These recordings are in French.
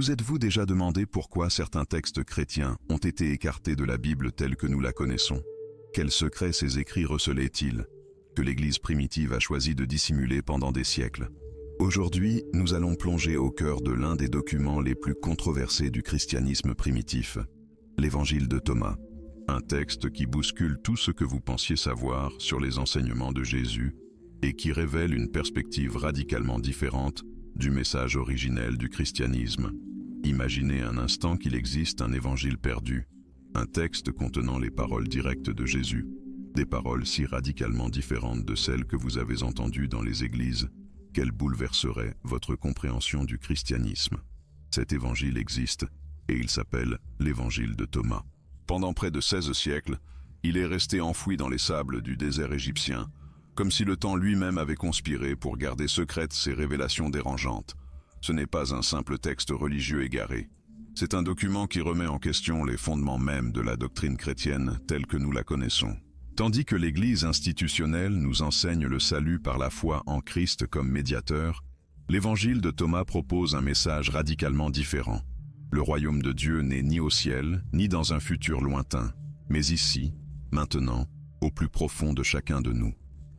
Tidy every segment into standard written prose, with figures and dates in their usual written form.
Vous êtes-vous déjà demandé pourquoi certains textes chrétiens ont été écartés de la Bible telle que nous la connaissons? Quels secrets ces écrits recelaient-ils, que l'Église primitive a choisi de dissimuler pendant des siècles? Aujourd'hui, nous allons plonger au cœur de l'un des documents les plus controversés du christianisme primitif, l'Évangile de Thomas. Un texte qui bouscule tout ce que vous pensiez savoir sur les enseignements de Jésus et qui révèle une perspective radicalement différente du message originel du christianisme. Imaginez un instant qu'il existe un évangile perdu, un texte contenant les paroles directes de Jésus, des paroles si radicalement différentes de celles que vous avez entendues dans les églises, qu'elles bouleverseraient votre compréhension du christianisme. Cet évangile existe et il s'appelle l'Évangile de Thomas. Pendant près de 16 siècles, il est resté enfoui dans les sables du désert égyptien, comme si le temps lui-même avait conspiré pour garder secrètes ces révélations dérangeantes. Ce n'est pas un simple texte religieux égaré. C'est un document qui remet en question les fondements mêmes de la doctrine chrétienne telle que nous la connaissons. Tandis que l'Église institutionnelle nous enseigne le salut par la foi en Christ comme médiateur, l'Évangile de Thomas propose un message radicalement différent. Le royaume de Dieu n'est ni au ciel, ni dans un futur lointain, mais ici, maintenant, au plus profond de chacun de nous.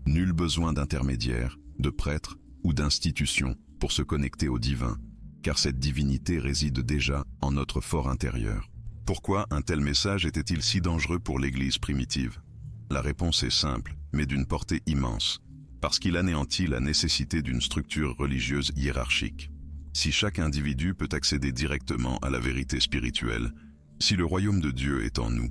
Nul besoin d'intermédiaire, de prêtre ou d'institution pour se connecter au divin, car cette divinité réside déjà en notre fort intérieur. Pourquoi un tel message était-il si dangereux pour l'Église primitive? La réponse est simple, mais d'une portée immense, parce qu'il anéantit la nécessité d'une structure religieuse hiérarchique. Si chaque individu peut accéder directement à la vérité spirituelle, si le royaume de Dieu est en nous,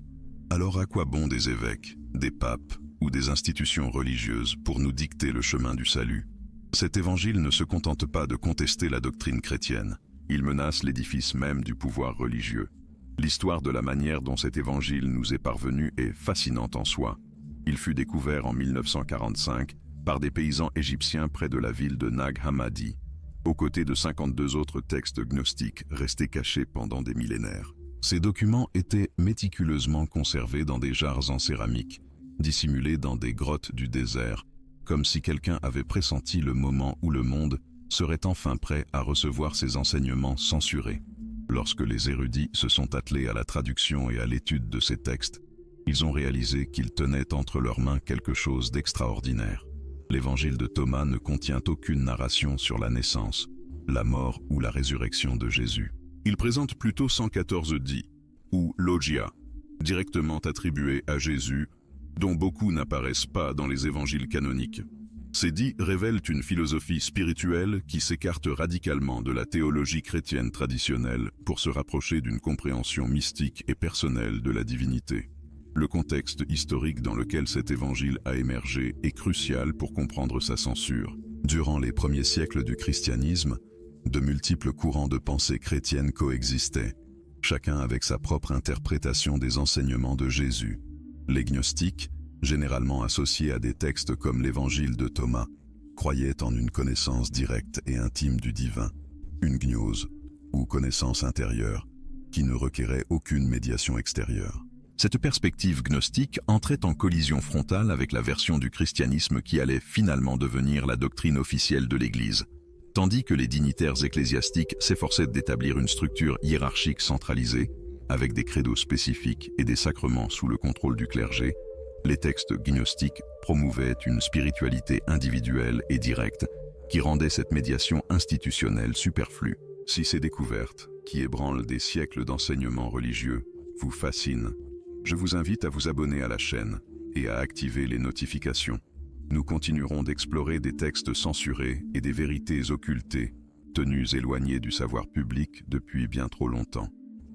alors à quoi bon des évêques, des papes ou des institutions religieuses pour nous dicter le chemin du salut? Cet évangile ne se contente pas de contester la doctrine chrétienne, il menace l'édifice même du pouvoir religieux. L'histoire de la manière dont cet évangile nous est parvenu est fascinante en soi. Il fut découvert en 1945 par des paysans égyptiens près de la ville de Nag Hammadi, aux côtés de 52 autres textes gnostiques restés cachés pendant des millénaires. Ces documents étaient méticuleusement conservés dans des jarres en céramique, dissimulés dans des grottes du désert, comme si quelqu'un avait pressenti le moment où le monde serait enfin prêt à recevoir ces enseignements censurés. Lorsque les érudits se sont attelés à la traduction et à l'étude de ces textes, ils ont réalisé qu'ils tenaient entre leurs mains quelque chose d'extraordinaire. L'Évangile de Thomas ne contient aucune narration sur la naissance, la mort ou la résurrection de Jésus. Il présente plutôt 114 dits, ou logia, directement attribués à Jésus, dont beaucoup n'apparaissent pas dans les évangiles canoniques. Ces dits révèlent une philosophie spirituelle qui s'écarte radicalement de la théologie chrétienne traditionnelle pour se rapprocher d'une compréhension mystique et personnelle de la divinité. Le contexte historique dans lequel cet évangile a émergé est crucial pour comprendre sa censure. Durant les premiers siècles du christianisme, de multiples courants de pensée chrétienne coexistaient, chacun avec sa propre interprétation des enseignements de Jésus. Les gnostiques, généralement associés à des textes comme l'Évangile de Thomas, croyaient en une connaissance directe et intime du divin, une gnose, ou connaissance intérieure, qui ne requérait aucune médiation extérieure. Cette perspective gnostique entrait en collision frontale avec la version du christianisme qui allait finalement devenir la doctrine officielle de l'Église. Tandis que les dignitaires ecclésiastiques s'efforçaient d'établir une structure hiérarchique centralisée, avec des credos spécifiques et des sacrements sous le contrôle du clergé, les textes gnostiques promouvaient une spiritualité individuelle et directe qui rendait cette médiation institutionnelle superflue. Si ces découvertes, qui ébranlent des siècles d'enseignements religieux, vous fascinent, je vous invite à vous abonner à la chaîne et à activer les notifications. Nous continuerons d'explorer des textes censurés et des vérités occultées, tenues éloignées du savoir public depuis bien trop longtemps.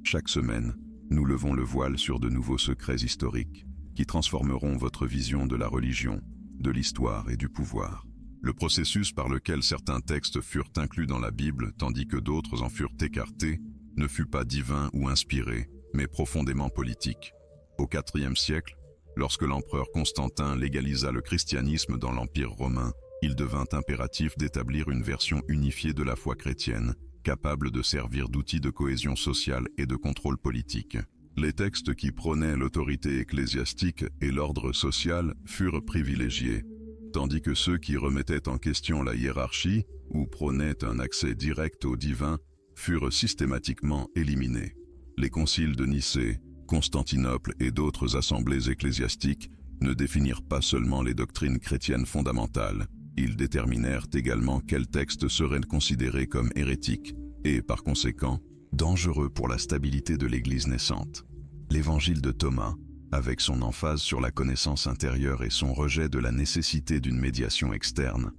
Chaque semaine, nous levons le voile sur de nouveaux secrets historiques qui transformeront votre vision de la religion, de l'histoire et du pouvoir. Le processus par lequel certains textes furent inclus dans la Bible tandis que d'autres en furent écartés ne fut pas divin ou inspiré, mais profondément politique. Au IVe siècle, lorsque l'empereur Constantin légalisa le christianisme dans l'Empire romain, il devint impératif d'établir une version unifiée de la foi chrétienne, capable de servir d'outil de cohésion sociale et de contrôle politique. Les textes qui prônaient l'autorité ecclésiastique et l'ordre social furent privilégiés, tandis que ceux qui remettaient en question la hiérarchie ou prônaient un accès direct au divin furent systématiquement éliminés. Les conciles de Nicée, Constantinople et d'autres assemblées ecclésiastiques ne définirent pas seulement les doctrines chrétiennes fondamentales, ils déterminèrent également quels textes seraient considérés comme hérétiques et, par conséquent, dangereux pour la stabilité de l'Église naissante. L'Évangile de Thomas, avec son emphase sur la connaissance intérieure et son rejet de la nécessité d'une médiation externe,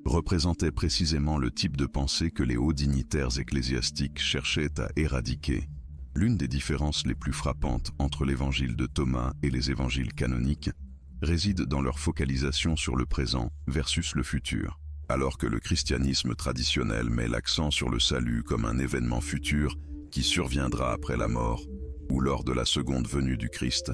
représentait précisément le type de pensée que les hauts dignitaires ecclésiastiques cherchaient à éradiquer. L'une des différences les plus frappantes entre l'Évangile de Thomas et les évangiles canoniques réside dans leur focalisation sur le présent versus le futur. Alors que le christianisme traditionnel met l'accent sur le salut comme un événement futur qui surviendra après la mort ou lors de la seconde venue du Christ,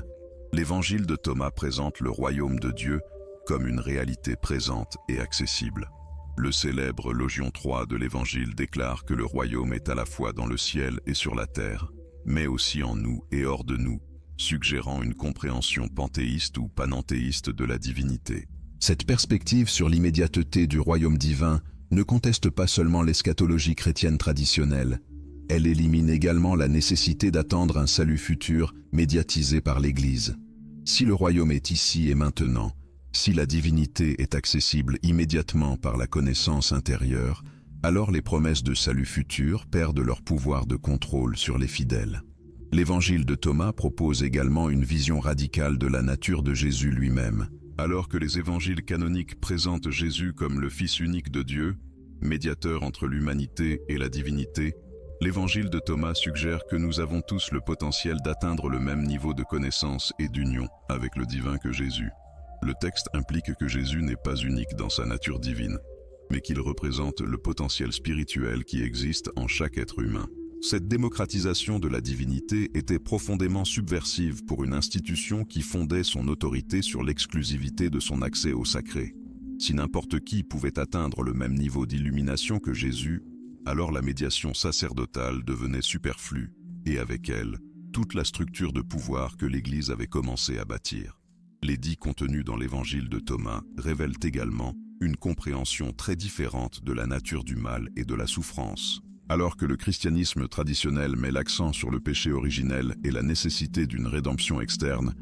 l'Évangile de Thomas présente le royaume de Dieu comme une réalité présente et accessible. Le célèbre Logion 3 de l'Évangile déclare que le royaume est à la fois dans le ciel et sur la terre, mais aussi en nous et hors de nous, suggérant une compréhension panthéiste ou panenthéiste de la divinité. Cette perspective sur l'immédiateté du royaume divin ne conteste pas seulement l'eschatologie chrétienne traditionnelle, elle élimine également la nécessité d'attendre un salut futur médiatisé par l'Église. Si le royaume est ici et maintenant, si la divinité est accessible immédiatement par la connaissance intérieure, alors les promesses de salut futur perdent leur pouvoir de contrôle sur les fidèles. L'Évangile de Thomas propose également une vision radicale de la nature de Jésus lui-même. Alors que les évangiles canoniques présentent Jésus comme le Fils unique de Dieu, médiateur entre l'humanité et la divinité, l'Évangile de Thomas suggère que nous avons tous le potentiel d'atteindre le même niveau de connaissance et d'union avec le divin que Jésus. Le texte implique que Jésus n'est pas unique dans sa nature divine, mais qu'il représente le potentiel spirituel qui existe en chaque être humain. Cette démocratisation de la divinité était profondément subversive pour une institution qui fondait son autorité sur l'exclusivité de son accès au sacré. Si n'importe qui pouvait atteindre le même niveau d'illumination que Jésus, alors la médiation sacerdotale devenait superflue, et avec elle, toute la structure de pouvoir que l'Église avait commencé à bâtir. Les dits contenus dans l'Évangile de Thomas révèlent également une compréhension très différente de la nature du mal et de la souffrance. Alors que le christianisme traditionnel met l'accent sur le péché originel et la nécessité d'une rédemption externe,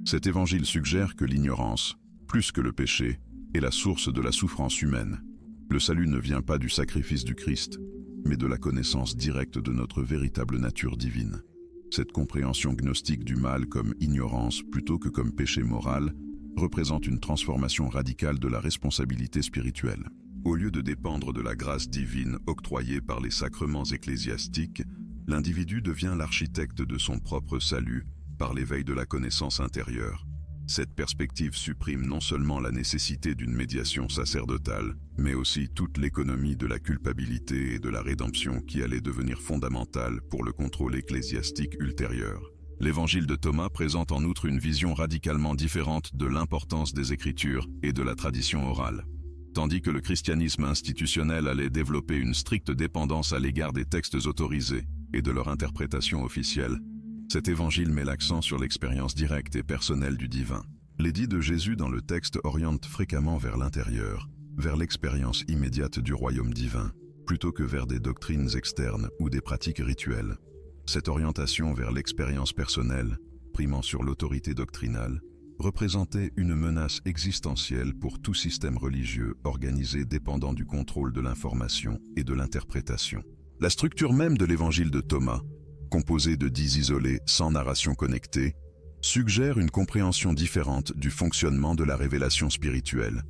cet évangile suggère que l'ignorance, plus que le péché, est la source de la souffrance humaine. Le salut ne vient pas du sacrifice du Christ, mais de la connaissance directe de notre véritable nature divine. Cette compréhension gnostique du mal comme ignorance plutôt que comme péché moral représente une transformation radicale de la responsabilité spirituelle. Au lieu de dépendre de la grâce divine octroyée par les sacrements ecclésiastiques, l'individu devient l'architecte de son propre salut par l'éveil de la connaissance intérieure. Cette perspective supprime non seulement la nécessité d'une médiation sacerdotale, mais aussi toute l'économie de la culpabilité et de la rédemption qui allait devenir fondamentale pour le contrôle ecclésiastique ultérieur. L'Évangile de Thomas présente en outre une vision radicalement différente de l'importance des Écritures et de la tradition orale. Tandis que le christianisme institutionnel allait développer une stricte dépendance à l'égard des textes autorisés et de leur interprétation officielle, cet évangile met l'accent sur l'expérience directe et personnelle du divin. Les dits de Jésus dans le texte orientent fréquemment vers l'intérieur, vers l'expérience immédiate du royaume divin, plutôt que vers des doctrines externes ou des pratiques rituelles. Cette orientation vers l'expérience personnelle, primant sur l'autorité doctrinale, représentait une menace existentielle pour tout système religieux organisé dépendant du contrôle de l'information et de l'interprétation. La structure même de l'évangile de Thomas, composée de dits isolés sans narration connectée, suggère une compréhension différente du fonctionnement de la révélation spirituelle.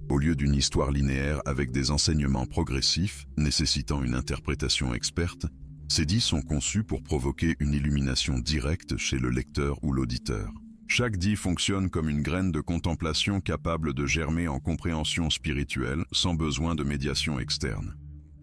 Au lieu d'une histoire linéaire avec des enseignements progressifs nécessitant une interprétation experte, ces dits sont conçus pour provoquer une illumination directe chez le lecteur ou l'auditeur. Chaque dit fonctionne comme une graine de contemplation capable de germer en compréhension spirituelle sans besoin de médiation externe.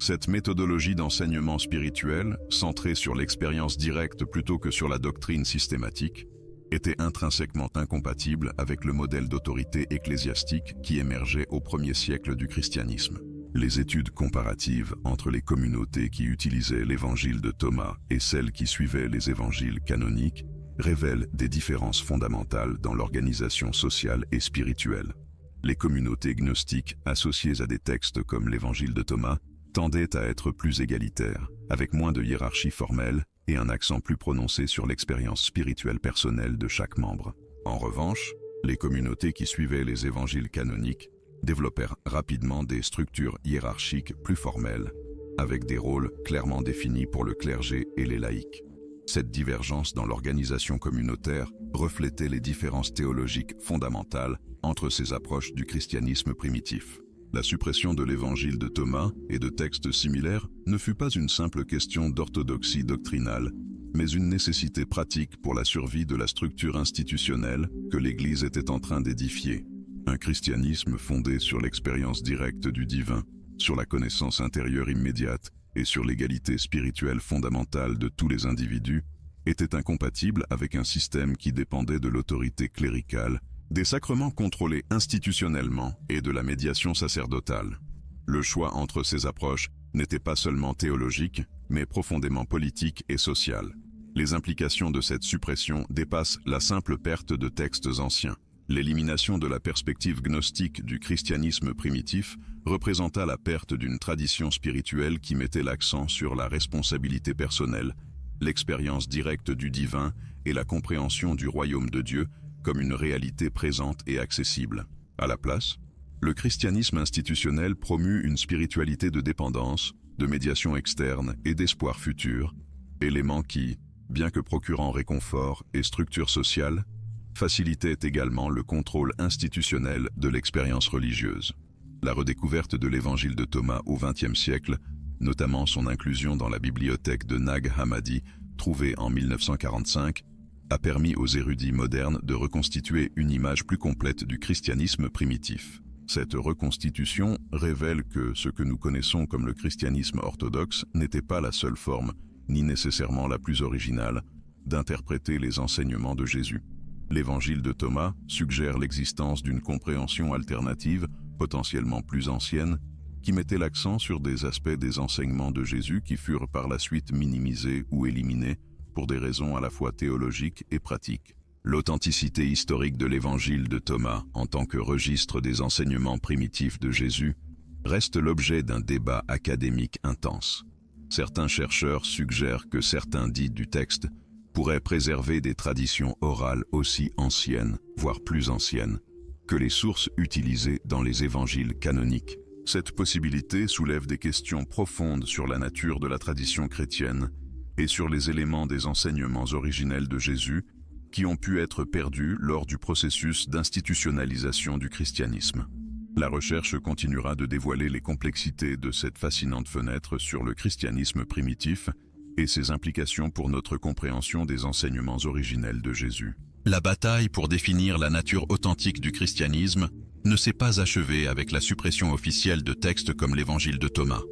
Cette méthodologie d'enseignement spirituel, centrée sur l'expérience directe plutôt que sur la doctrine systématique, était intrinsèquement incompatible avec le modèle d'autorité ecclésiastique qui émergeait au premier siècle du christianisme. Les études comparatives entre les communautés qui utilisaient l'évangile de Thomas et celles qui suivaient les évangiles canoniques révèlent des différences fondamentales dans l'organisation sociale et spirituelle. Les communautés gnostiques associées à des textes comme l'évangile de Thomas tendaient à être plus égalitaires, avec moins de hiérarchie formelle et un accent plus prononcé sur l'expérience spirituelle personnelle de chaque membre. En revanche, les communautés qui suivaient les évangiles canoniques développèrent rapidement des structures hiérarchiques plus formelles, avec des rôles clairement définis pour le clergé et les laïcs. Cette divergence dans l'organisation communautaire reflétait les différences théologiques fondamentales entre ces approches du christianisme primitif. La suppression de l'évangile de Thomas et de textes similaires ne fut pas une simple question d'orthodoxie doctrinale, mais une nécessité pratique pour la survie de la structure institutionnelle que l'Église était en train d'édifier. Un christianisme fondé sur l'expérience directe du divin, sur la connaissance intérieure immédiate et sur l'égalité spirituelle fondamentale de tous les individus, était incompatible avec un système qui dépendait de l'autorité cléricale, des sacrements contrôlés institutionnellement et de la médiation sacerdotale. Le choix entre ces approches n'était pas seulement théologique, mais profondément politique et social. Les implications de cette suppression dépassent la simple perte de textes anciens. L'élimination de la perspective gnostique du christianisme primitif représenta la perte d'une tradition spirituelle qui mettait l'accent sur la responsabilité personnelle, l'expérience directe du divin et la compréhension du royaume de Dieu comme une réalité présente et accessible. À la place, le christianisme institutionnel promut une spiritualité de dépendance, de médiation externe et d'espoir futur, éléments qui, bien que procurant réconfort et structure sociale, facilitait également le contrôle institutionnel de l'expérience religieuse. La redécouverte de l'évangile de Thomas au XXe siècle, notamment son inclusion dans la bibliothèque de Nag Hammadi, trouvée en 1945, a permis aux érudits modernes de reconstituer une image plus complète du christianisme primitif. Cette reconstitution révèle que ce que nous connaissons comme le christianisme orthodoxe n'était pas la seule forme, ni nécessairement la plus originale, d'interpréter les enseignements de Jésus. L'évangile de Thomas suggère l'existence d'une compréhension alternative, potentiellement plus ancienne, qui mettait l'accent sur des aspects des enseignements de Jésus qui furent par la suite minimisés ou éliminés pour des raisons à la fois théologiques et pratiques. L'authenticité historique de l'évangile de Thomas en tant que registre des enseignements primitifs de Jésus reste l'objet d'un débat académique intense. Certains chercheurs suggèrent que certains dits du texte pourraient préserver des traditions orales aussi anciennes, voire plus anciennes, que les sources utilisées dans les évangiles canoniques. Cette possibilité soulève des questions profondes sur la nature de la tradition chrétienne et sur les éléments des enseignements originels de Jésus qui ont pu être perdus lors du processus d'institutionnalisation du christianisme. La recherche continuera de dévoiler les complexités de cette fascinante fenêtre sur le christianisme primitif et ses implications pour notre compréhension des enseignements originels de Jésus. La bataille pour définir la nature authentique du christianisme ne s'est pas achevée avec la suppression officielle de textes comme l'évangile de Thomas.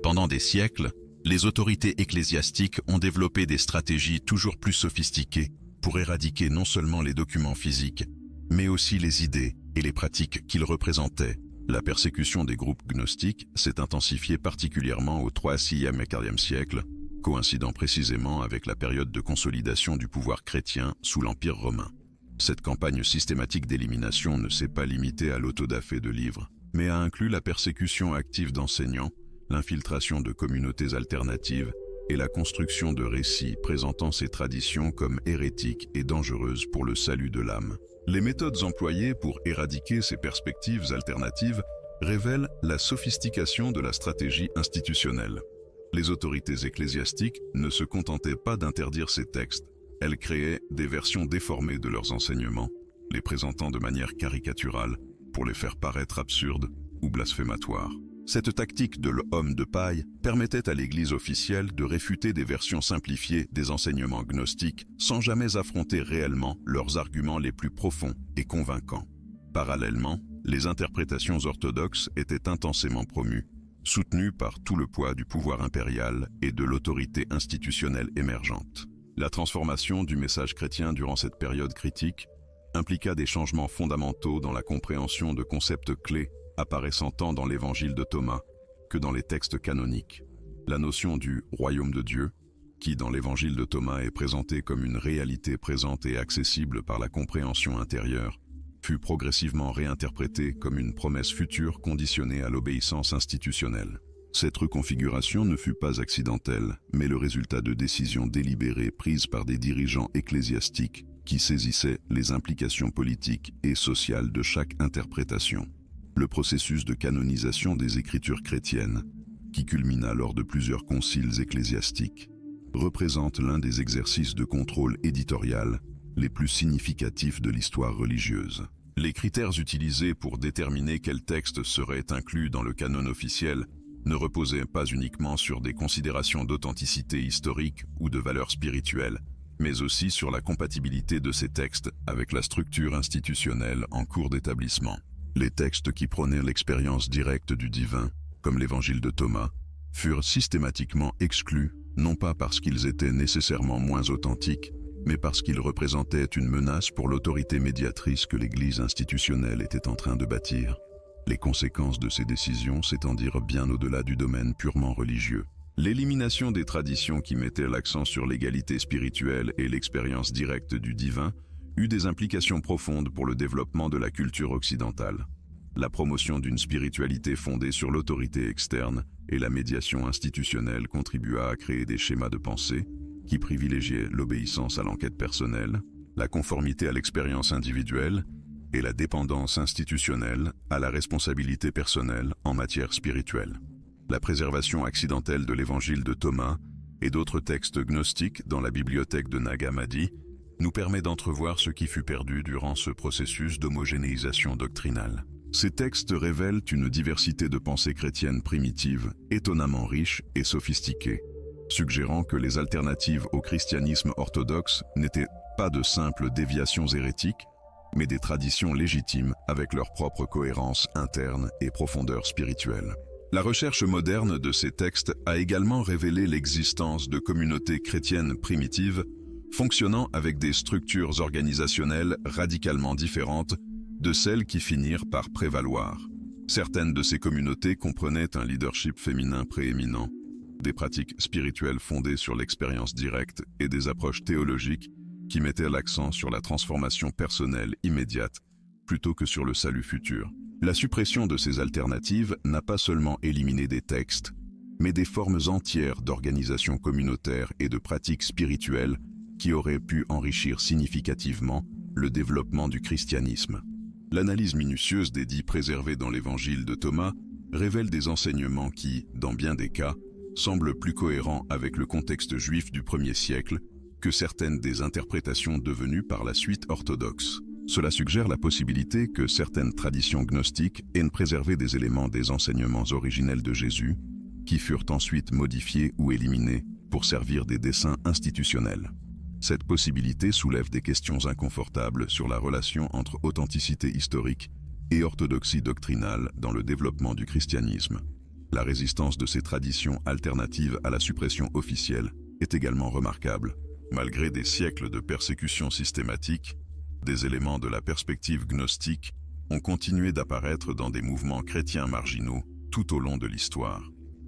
Pendant des siècles, les autorités ecclésiastiques ont développé des stratégies toujours plus sophistiquées pour éradiquer non seulement les documents physiques, mais aussi les idées et les pratiques qu'ils représentaient. La persécution des groupes gnostiques s'est intensifiée particulièrement au III, VIe et IVe siècle, coïncidant précisément avec la période de consolidation du pouvoir chrétien sous l'Empire romain. Cette campagne systématique d'élimination ne s'est pas limitée à l'autodafé de livres, mais a inclus la persécution active d'enseignants, l'infiltration de communautés alternatives et la construction de récits présentant ces traditions comme hérétiques et dangereuses pour le salut de l'âme. Les méthodes employées pour éradiquer ces perspectives alternatives révèlent la sophistication de la stratégie institutionnelle. Les autorités ecclésiastiques ne se contentaient pas d'interdire ces textes, elles créaient des versions déformées de leurs enseignements, les présentant de manière caricaturale pour les faire paraître absurdes ou blasphématoires. Cette tactique de l'homme de paille permettait à l'Église officielle de réfuter des versions simplifiées des enseignements gnostiques sans jamais affronter réellement leurs arguments les plus profonds et convaincants. Parallèlement, les interprétations orthodoxes étaient intensément promues, soutenues par tout le poids du pouvoir impérial et de l'autorité institutionnelle émergente. La transformation du message chrétien durant cette période critique impliqua des changements fondamentaux dans la compréhension de concepts clés apparaissant tant dans l'évangile de Thomas que dans les textes canoniques. La notion du royaume de Dieu, qui dans l'évangile de Thomas est présentée comme une réalité présente et accessible par la compréhension intérieure, fut progressivement réinterprétée comme une promesse future conditionnée à l'obéissance institutionnelle. Cette reconfiguration ne fut pas accidentelle, mais le résultat de décisions délibérées prises par des dirigeants ecclésiastiques qui saisissaient les implications politiques et sociales de chaque interprétation. Le processus de canonisation des Écritures chrétiennes, qui culmina lors de plusieurs conciles ecclésiastiques, représente l'un des exercices de contrôle éditorial les plus significatifs de l'histoire religieuse. Les critères utilisés pour déterminer quels textes seraient inclus dans le canon officiel ne reposaient pas uniquement sur des considérations d'authenticité historique ou de valeur spirituelle, mais aussi sur la compatibilité de ces textes avec la structure institutionnelle en cours d'établissement. Les textes qui prônaient l'expérience directe du divin, comme l'évangile de Thomas, furent systématiquement exclus, non pas parce qu'ils étaient nécessairement moins authentiques, mais parce qu'ils représentaient une menace pour l'autorité médiatrice que l'Église institutionnelle était en train de bâtir. Les conséquences de ces décisions s'étendirent bien au-delà du domaine purement religieux. L'élimination des traditions qui mettaient l'accent sur l'égalité spirituelle et l'expérience directe du divin eut des implications profondes pour le développement de la culture occidentale. La promotion d'une spiritualité fondée sur l'autorité externe et la médiation institutionnelle contribua à créer des schémas de pensée qui privilégiaient l'obéissance à l'enquête personnelle, la conformité à l'expérience individuelle et la dépendance institutionnelle à la responsabilité personnelle en matière spirituelle. La préservation accidentelle de l'évangile de Thomas et d'autres textes gnostiques dans la bibliothèque de Nag Hammadi nous permet d'entrevoir ce qui fut perdu durant ce processus d'homogénéisation doctrinale. Ces textes révèlent une diversité de pensées chrétiennes primitives, étonnamment riches et sophistiquées, suggérant que les alternatives au christianisme orthodoxe n'étaient pas de simples déviations hérétiques, mais des traditions légitimes avec leur propre cohérence interne et profondeur spirituelle. La recherche moderne de ces textes a également révélé l'existence de communautés chrétiennes primitives fonctionnant avec des structures organisationnelles radicalement différentes de celles qui finirent par prévaloir. Certaines de ces communautés comprenaient un leadership féminin prééminent, des pratiques spirituelles fondées sur l'expérience directe et des approches théologiques qui mettaient l'accent sur la transformation personnelle immédiate plutôt que sur le salut futur. La suppression de ces alternatives n'a pas seulement éliminé des textes, mais des formes entières d'organisation communautaire et de pratiques spirituelles qui auraient pu enrichir significativement le développement du christianisme. L'analyse minutieuse des dits préservés dans l'évangile de Thomas révèle des enseignements qui, dans bien des cas, semblent plus cohérents avec le contexte juif du 1er siècle que certaines des interprétations devenues par la suite orthodoxes. Cela suggère la possibilité que certaines traditions gnostiques aient préservé des éléments des enseignements originels de Jésus, qui furent ensuite modifiés ou éliminés pour servir des desseins institutionnels. Cette possibilité soulève des questions inconfortables sur la relation entre authenticité historique et orthodoxie doctrinale dans le développement du christianisme. La résistance de ces traditions alternatives à la suppression officielle est également remarquable. Malgré des siècles de persécutions systématiques, des éléments de la perspective gnostique ont continué d'apparaître dans des mouvements chrétiens marginaux tout au long de l'histoire.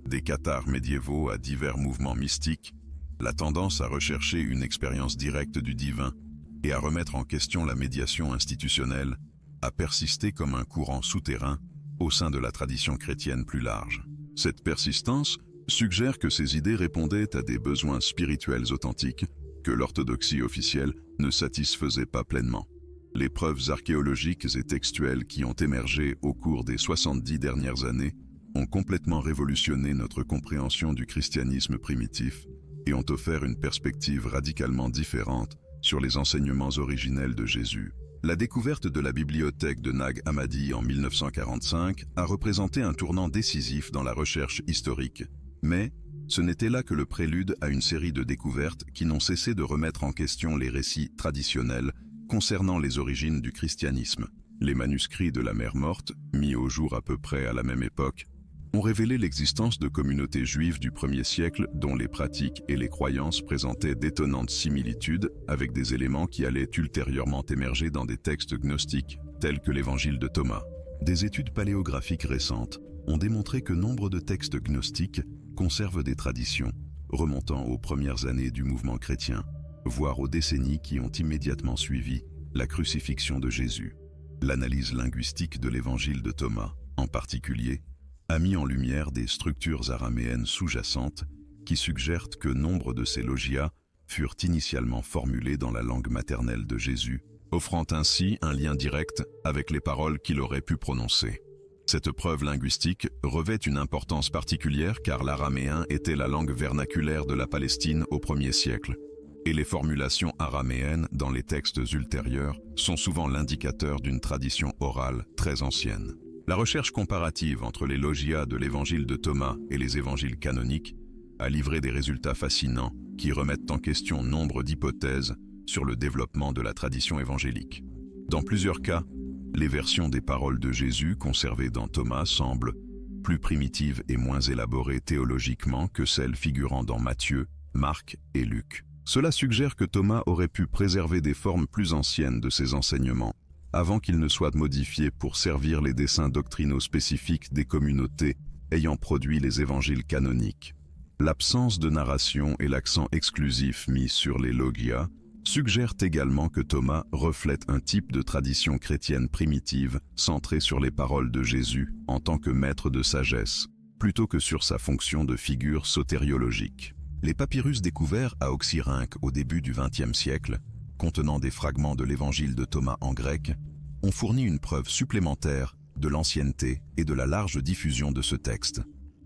Des cathares médiévaux à divers mouvements mystiques, la tendance à rechercher une expérience directe du divin et à remettre en question la médiation institutionnelle a persisté comme un courant souterrain au sein de la tradition chrétienne plus large. Cette persistance suggère que ces idées répondaient à des besoins spirituels authentiques que l'orthodoxie officielle ne satisfaisait pas pleinement. Les preuves archéologiques et textuelles qui ont émergé au cours des 70 dernières années ont complètement révolutionné notre compréhension du christianisme primitif et ont offert une perspective radicalement différente sur les enseignements originels de Jésus. La découverte de la bibliothèque de Nag Hammadi en 1945 a représenté un tournant décisif dans la recherche historique, mais ce n'était là que le prélude à une série de découvertes qui n'ont cessé de remettre en question les récits traditionnels concernant les origines du christianisme. Les manuscrits de la Mer Morte, mis au jour à peu près à la même époque, ont révélé l'existence de communautés juives du 1er siècle dont les pratiques et les croyances présentaient d'étonnantes similitudes avec des éléments qui allaient ultérieurement émerger dans des textes gnostiques tels que l'évangile de Thomas. Des études paléographiques récentes ont démontré que nombre de textes gnostiques conservent des traditions remontant aux premières années du mouvement chrétien, voire aux décennies qui ont immédiatement suivi la crucifixion de Jésus. L'analyse linguistique de l'évangile de Thomas, en particulier, a mis en lumière des structures araméennes sous-jacentes qui suggèrent que nombre de ces logias furent initialement formulés dans la langue maternelle de Jésus, offrant ainsi un lien direct avec les paroles qu'il aurait pu prononcer. Cette preuve linguistique revêt une importance particulière car l'araméen était la langue vernaculaire de la Palestine au 1er siècle, et les formulations araméennes dans les textes ultérieurs sont souvent l'indicateur d'une tradition orale très ancienne. La recherche comparative entre les logias de l'évangile de Thomas et les évangiles canoniques a livré des résultats fascinants qui remettent en question nombre d'hypothèses sur le développement de la tradition évangélique. Dans plusieurs cas, les versions des paroles de Jésus conservées dans Thomas semblent plus primitives et moins élaborées théologiquement que celles figurant dans Matthieu, Marc et Luc. Cela suggère que Thomas aurait pu préserver des formes plus anciennes de ses enseignements, avant qu'ils ne soient modifiés pour servir les desseins doctrinaux spécifiques des communautés ayant produit les évangiles canoniques. L'absence de narration et l'accent exclusif mis sur les logias suggèrent également que Thomas reflète un type de tradition chrétienne primitive centrée sur les paroles de Jésus en tant que maître de sagesse, plutôt que sur sa fonction de figure sotériologique. Les papyrus découverts à Oxyrhynque au début du XXe siècle, contenant des fragments de l'évangile de Thomas en grec, ont fourni une preuve supplémentaire de l'ancienneté et de la large diffusion de ce texte.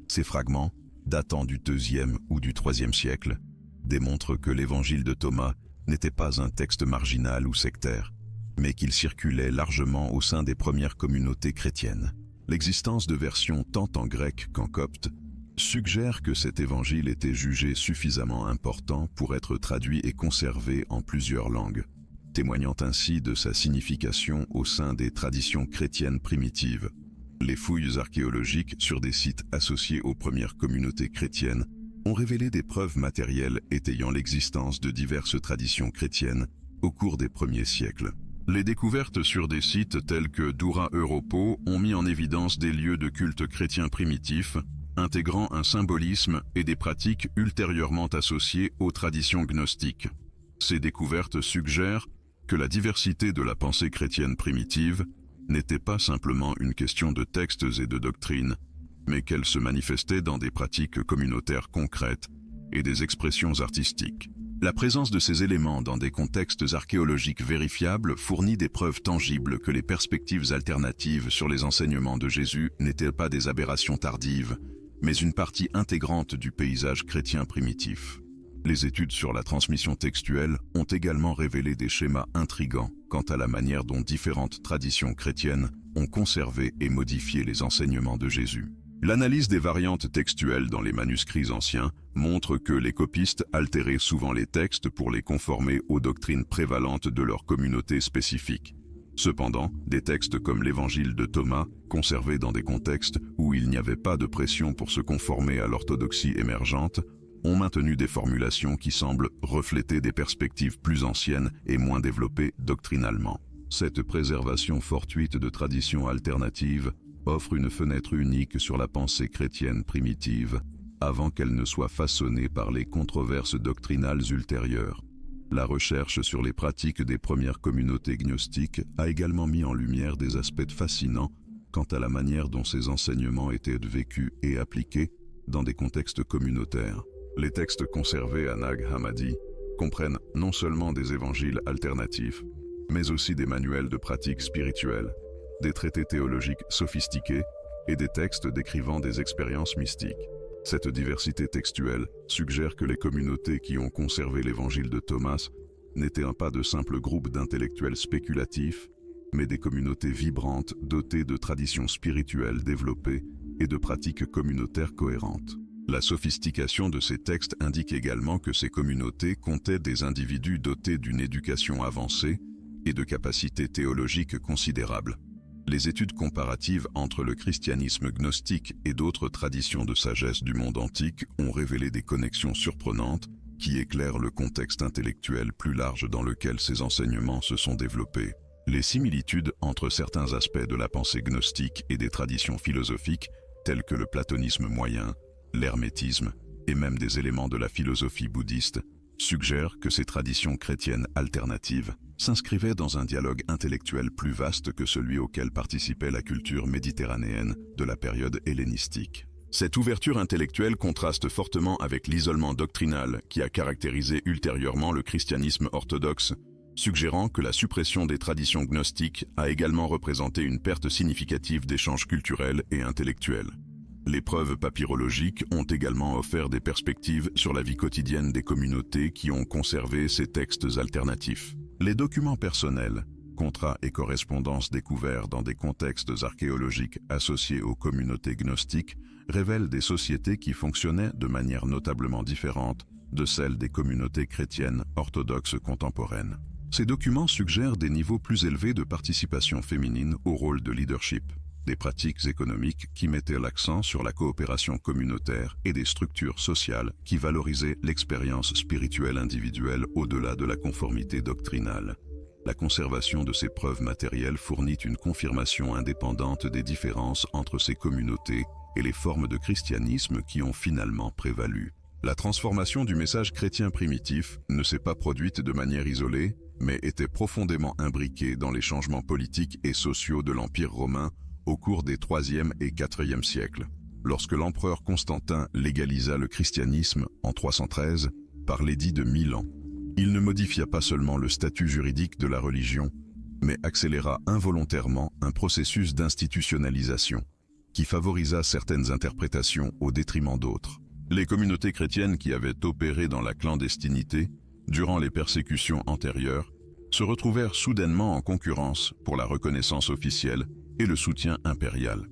Ces fragments, datant du IIe ou du IIIe siècle, démontrent que l'évangile de Thomas n'était pas un texte marginal ou sectaire, mais qu'il circulait largement au sein des premières communautés chrétiennes. L'existence de versions tant en grec qu'en copte suggère que cet évangile était jugé suffisamment important pour être traduit et conservé en plusieurs langues, témoignant ainsi de sa signification au sein des traditions chrétiennes primitives. Les fouilles archéologiques sur des sites associés aux premières communautés chrétiennes ont révélé des preuves matérielles étayant l'existence de diverses traditions chrétiennes au cours des premiers siècles. Les découvertes sur des sites tels que Doura Europo ont mis en évidence des lieux de culte chrétien primitifs, intégrant un symbolisme et des pratiques ultérieurement associées aux traditions gnostiques. Ces découvertes suggèrent que la diversité de la pensée chrétienne primitive n'était pas simplement une question de textes et de doctrines, mais qu'elle se manifestait dans des pratiques communautaires concrètes et des expressions artistiques. La présence de ces éléments dans des contextes archéologiques vérifiables fournit des preuves tangibles que les perspectives alternatives sur les enseignements de Jésus n'étaient pas des aberrations tardives, mais une partie intégrante du paysage chrétien primitif. Les études sur la transmission textuelle ont également révélé des schémas intrigants quant à la manière dont différentes traditions chrétiennes ont conservé et modifié les enseignements de Jésus. L'analyse des variantes textuelles dans les manuscrits anciens montre que les copistes altéraient souvent les textes pour les conformer aux doctrines prévalentes de leur communauté spécifique. Cependant, des textes comme l'évangile de Thomas, conservés dans des contextes où il n'y avait pas de pression pour se conformer à l'orthodoxie émergente, ont maintenu des formulations qui semblent refléter des perspectives plus anciennes et moins développées doctrinalement. Cette préservation fortuite de traditions alternatives offre une fenêtre unique sur la pensée chrétienne primitive, avant qu'elle ne soit façonnée par les controverses doctrinales ultérieures. La recherche sur les pratiques des premières communautés gnostiques a également mis en lumière des aspects fascinants quant à la manière dont ces enseignements étaient vécus et appliqués dans des contextes communautaires. Les textes conservés à Nag Hammadi comprennent non seulement des évangiles alternatifs, mais aussi des manuels de pratiques spirituelles, des traités théologiques sophistiqués et des textes décrivant des expériences mystiques. Cette diversité textuelle suggère que les communautés qui ont conservé l'évangile de Thomas n'étaient pas de simples groupes d'intellectuels spéculatifs, mais des communautés vibrantes dotées de traditions spirituelles développées et de pratiques communautaires cohérentes. La sophistication de ces textes indique également que ces communautés comptaient des individus dotés d'une éducation avancée et de capacités théologiques considérables. Les études comparatives entre le christianisme gnostique et d'autres traditions de sagesse du monde antique ont révélé des connexions surprenantes qui éclairent le contexte intellectuel plus large dans lequel ces enseignements se sont développés. Les similitudes entre certains aspects de la pensée gnostique et des traditions philosophiques, telles que le platonisme moyen, l'hermétisme et même des éléments de la philosophie bouddhiste, suggèrent que ces traditions chrétiennes alternatives s'inscrivait dans un dialogue intellectuel plus vaste que celui auquel participait la culture méditerranéenne de la période hellénistique. Cette ouverture intellectuelle contraste fortement avec l'isolement doctrinal qui a caractérisé ultérieurement le christianisme orthodoxe, suggérant que la suppression des traditions gnostiques a également représenté une perte significative d'échanges culturels et intellectuels. Les preuves papyrologiques ont également offert des perspectives sur la vie quotidienne des communautés qui ont conservé ces textes alternatifs. Les documents personnels, contrats et correspondances découverts dans des contextes archéologiques associés aux communautés gnostiques révèlent des sociétés qui fonctionnaient de manière notablement différente de celles des communautés chrétiennes orthodoxes contemporaines. Ces documents suggèrent des niveaux plus élevés de participation féminine au rôle de leadership, des pratiques économiques qui mettaient l'accent sur la coopération communautaire et des structures sociales qui valorisaient l'expérience spirituelle individuelle au-delà de la conformité doctrinale. La conservation de ces preuves matérielles fournit une confirmation indépendante des différences entre ces communautés et les formes de christianisme qui ont finalement prévalu. La transformation du message chrétien primitif ne s'est pas produite de manière isolée, mais était profondément imbriquée dans les changements politiques et sociaux de l'Empire romain au cours des IIIe et IVe siècles. Lorsque l'empereur Constantin légalisa le christianisme en 313 par l'édit de Milan, il ne modifia pas seulement le statut juridique de la religion, mais accéléra involontairement un processus d'institutionnalisation qui favorisa certaines interprétations au détriment d'autres. Les communautés chrétiennes qui avaient opéré dans la clandestinité durant les persécutions antérieures se retrouvèrent soudainement en concurrence pour la reconnaissance officielle et le soutien impérial.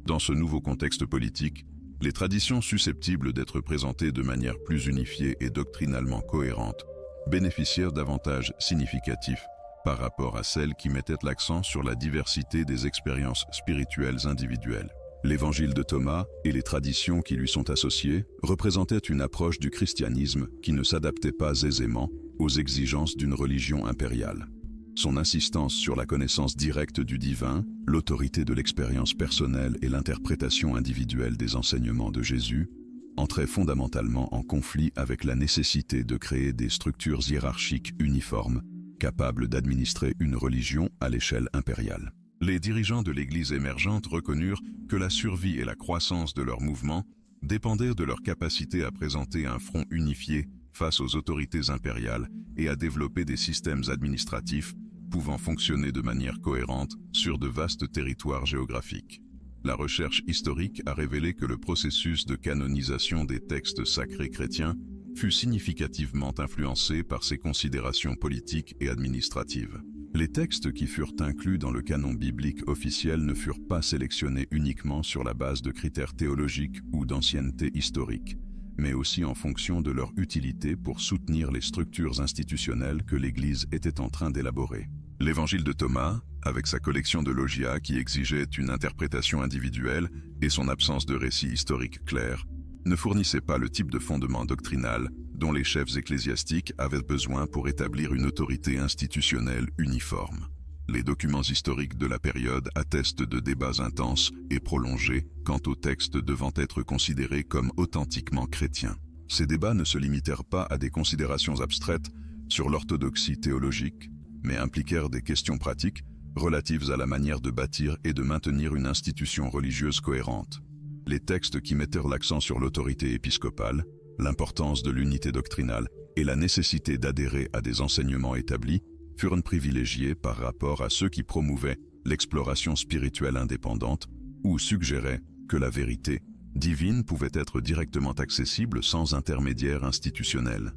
Dans ce nouveau contexte politique, les traditions susceptibles d'être présentées de manière plus unifiée et doctrinalement cohérente bénéficièrent d'avantages significatifs par rapport à celles qui mettaient l'accent sur la diversité des expériences spirituelles individuelles. L'évangile de Thomas et les traditions qui lui sont associées représentaient une approche du christianisme qui ne s'adaptait pas aisément aux exigences d'une religion impériale. Son insistance sur la connaissance directe du divin, l'autorité de l'expérience personnelle et l'interprétation individuelle des enseignements de Jésus entrait fondamentalement en conflit avec la nécessité de créer des structures hiérarchiques uniformes, capables d'administrer une religion à l'échelle impériale. Les dirigeants de l'Église émergente reconnurent que la survie et la croissance de leur mouvement dépendaient de leur capacité à présenter un front unifié face aux autorités impériales et à développer des systèmes administratifs pouvant fonctionner de manière cohérente sur de vastes territoires géographiques. La recherche historique a révélé que le processus de canonisation des textes sacrés chrétiens fut significativement influencé par ces considérations politiques et administratives. Les textes qui furent inclus dans le canon biblique officiel ne furent pas sélectionnés uniquement sur la base de critères théologiques ou d'ancienneté historique, mais aussi en fonction de leur utilité pour soutenir les structures institutionnelles que l'Église était en train d'élaborer. L'évangile de Thomas, avec sa collection de logia qui exigeait une interprétation individuelle et son absence de récit historique clair, ne fournissait pas le type de fondement doctrinal dont les chefs ecclésiastiques avaient besoin pour établir une autorité institutionnelle uniforme. Les documents historiques de la période attestent de débats intenses et prolongés quant aux textes devant être considérés comme authentiquement chrétiens. Ces débats ne se limitèrent pas à des considérations abstraites sur l'orthodoxie théologique, mais impliquèrent des questions pratiques relatives à la manière de bâtir et de maintenir une institution religieuse cohérente. Les textes qui mettèrent l'accent sur l'autorité épiscopale, l'importance de l'unité doctrinale et la nécessité d'adhérer à des enseignements établis furent privilégiés par rapport à ceux qui promouvaient l'exploration spirituelle indépendante ou suggéraient que la vérité divine pouvait être directement accessible sans intermédiaire institutionnel.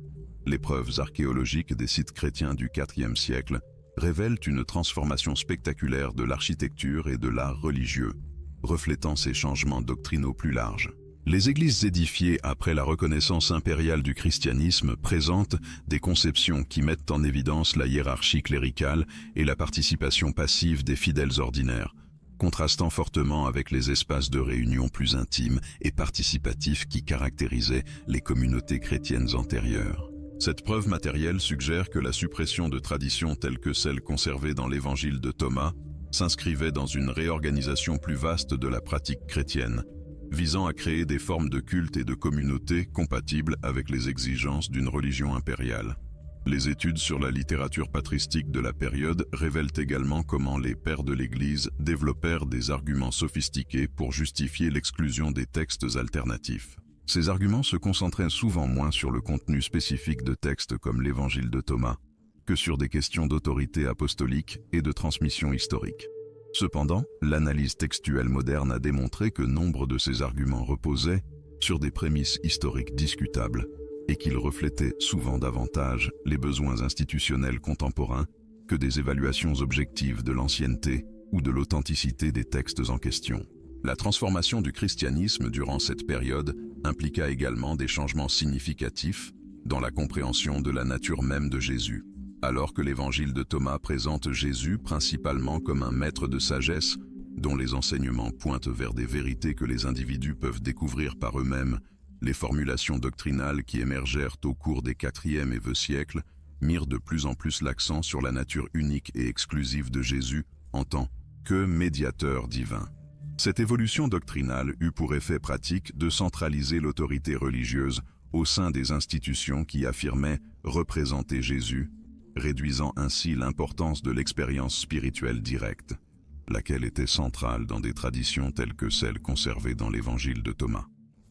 Les preuves archéologiques des sites chrétiens du IVe siècle révèlent une transformation spectaculaire de l'architecture et de l'art religieux, reflétant ces changements doctrinaux plus larges. Les églises édifiées après la reconnaissance impériale du christianisme présentent des conceptions qui mettent en évidence la hiérarchie cléricale et la participation passive des fidèles ordinaires, contrastant fortement avec les espaces de réunion plus intimes et participatifs qui caractérisaient les communautés chrétiennes antérieures. Cette preuve matérielle suggère que la suppression de traditions telles que celles conservées dans l'évangile de Thomas s'inscrivait dans une réorganisation plus vaste de la pratique chrétienne, visant à créer des formes de culte et de communauté compatibles avec les exigences d'une religion impériale. Les études sur la littérature patristique de la période révèlent également comment les pères de l'Église développèrent des arguments sophistiqués pour justifier l'exclusion des textes alternatifs. Ces arguments se concentraient souvent moins sur le contenu spécifique de textes comme l'Évangile de Thomas, que sur des questions d'autorité apostolique et de transmission historique. Cependant, l'analyse textuelle moderne a démontré que nombre de ces arguments reposaient sur des prémices historiques discutables et qu'ils reflétaient souvent davantage les besoins institutionnels contemporains que des évaluations objectives de l'ancienneté ou de l'authenticité des textes en question. La transformation du christianisme durant cette période impliqua également des changements significatifs dans la compréhension de la nature même de Jésus. Alors que l'évangile de Thomas présente Jésus principalement comme un maître de sagesse, dont les enseignements pointent vers des vérités que les individus peuvent découvrir par eux-mêmes, les formulations doctrinales qui émergèrent au cours des 4e et 5e siècles mirent de plus en plus l'accent sur la nature unique et exclusive de Jésus en tant que médiateur divin. Cette évolution doctrinale eut pour effet pratique de centraliser l'autorité religieuse au sein des institutions qui affirmaient représenter Jésus, réduisant ainsi l'importance de l'expérience spirituelle directe, laquelle était centrale dans des traditions telles que celles conservées dans l'Évangile de Thomas.